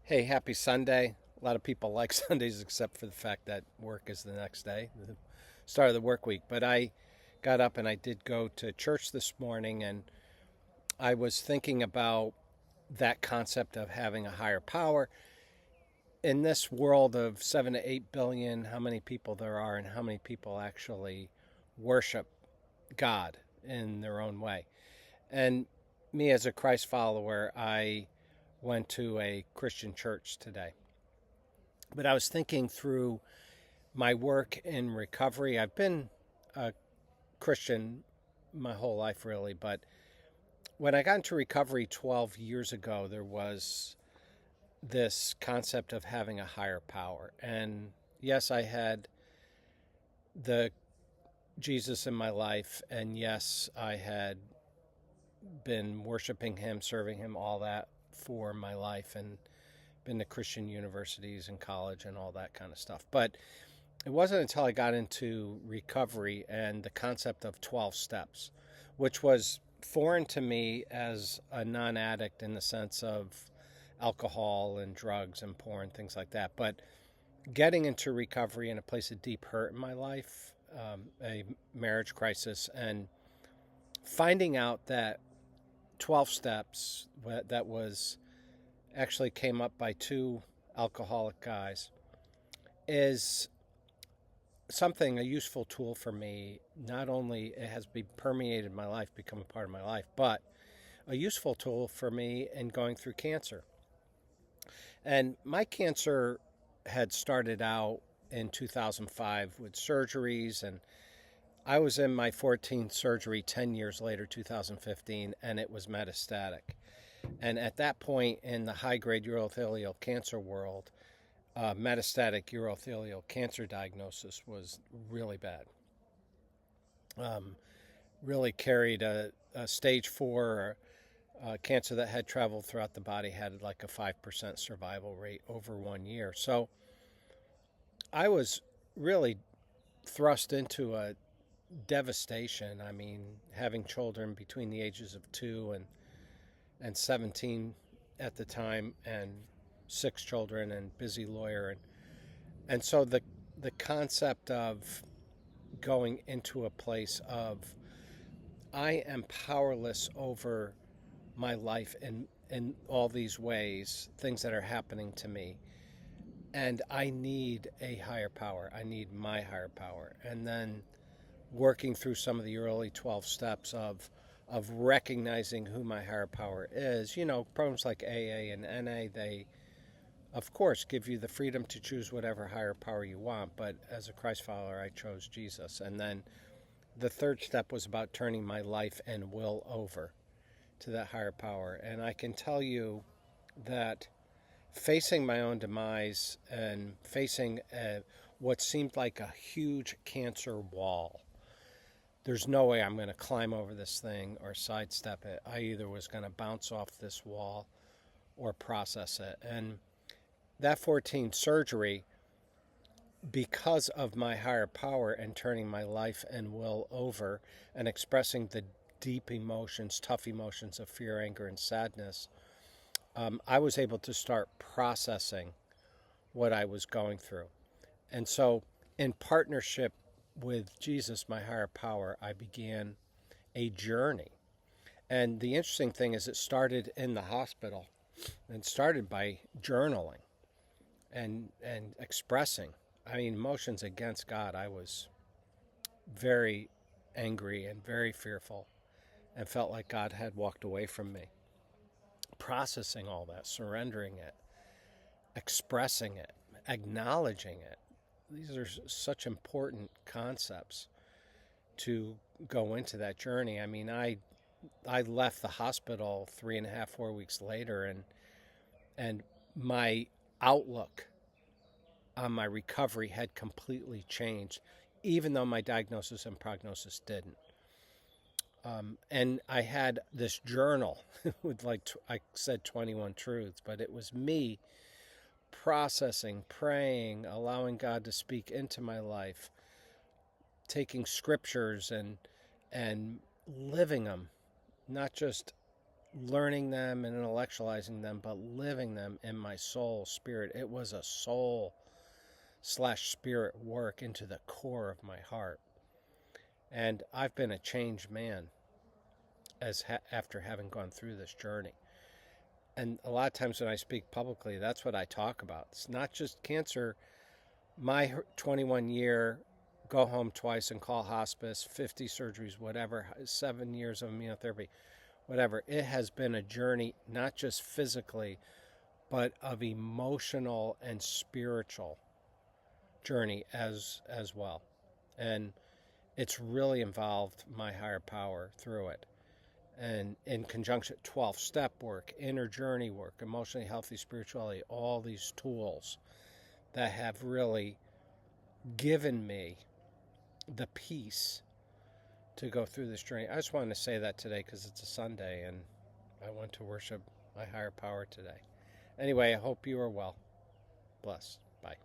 Hey, happy Sunday. A lot of people like Sundays except for the fact that work is the next day, the start of the work week. But I got up and I did go to church this morning, and I was thinking about that concept of having a higher power. In this world of 7 to 8 billion, how many people there are and how many people actually worship God in their own way. And me as a Christ follower, I went to a Christian church today. But I was thinking through my work in recovery. I've been a Christian my whole life, really, but when I got into recovery 12 years ago, there was this concept of having a higher power. And yes, I had the Jesus in my life, and yes, I had been worshiping him, serving him, all that for my life, and been to Christian universities and college and all that kind of stuff. But it wasn't until I got into recovery and the concept of 12 steps, which was foreign to me as a non addict in the sense of alcohol and drugs and porn, things like that. But getting into recovery in a place of deep hurt in my life, a marriage crisis, and finding out that 12 steps that was actually came up by two alcoholic guys is something, a useful tool for me. Not only it has been permeated my life, become a part of my life, but a useful tool for me in going through cancer. And my cancer had started out in 2005 with surgeries, and I was in my 14th surgery 10 years later, 2015, and it was metastatic. And at that point in the high grade urothelial cancer world, metastatic urothelial cancer diagnosis was really bad. Really carried a stage four cancer that had traveled throughout the body, had like a 5% survival rate over 1 year. So I was really thrust into a devastation. I mean, having children between the ages of 2 and 17 at the time, and 6 children, and busy lawyer. And so the concept of going into a place of I am powerless over my life in all these ways, things that are happening to me. And I need a higher power. I need my higher power. And then working through some of the early 12 steps of recognizing who my higher power is. Programs like AA and NA, they of course give you the freedom to choose whatever higher power you want, but as a Christ follower, I chose Jesus. And then the third step was about turning my life and will over to that higher power. And I can tell you that facing my own demise and facing what seemed like a huge cancer wall, there's no way I'm going to climb over this thing or sidestep it. I either was going to bounce off this wall or process it. And that 14 surgery, because of my higher power and turning my life and will over and expressing the deep emotions, tough emotions of fear, anger, and sadness, I was able to start processing what I was going through. And so, in partnership with Jesus, my higher power, I began a journey. And the interesting thing is, it started in the hospital and started by journaling and expressing. I mean, emotions against God. I was very angry and very fearful and felt like God had walked away from me. Processing all that, surrendering it, expressing it, acknowledging it. These are such important concepts to go into that journey. I mean, I left the hospital 3.5, 4 weeks later, and my outlook on my recovery had completely changed, even though my diagnosis and prognosis didn't. And I had this journal with, like I said, 21 truths, but it was me processing, praying, allowing God to speak into my life, taking scriptures and living them, not just learning them and intellectualizing them, but living them in my soul, spirit. It was a soul slash spirit work into the core of my heart. And I've been a changed man after having gone through this journey. And a lot of times when I speak publicly, that's what I talk about. It's not just cancer. My 21-year go home twice and call hospice, 50 surgeries, whatever, 7 years of immunotherapy, whatever. It has been a journey, not just physically, but of emotional and spiritual journey as well. And it's really involved my higher power through it. And in conjunction, 12-step work, inner journey work, emotionally healthy spirituality, all these tools that have really given me the peace to go through this journey. I just wanted to say that today because it's a Sunday and I want to worship my higher power today. Anyway, I hope you are well. Bless. Bye.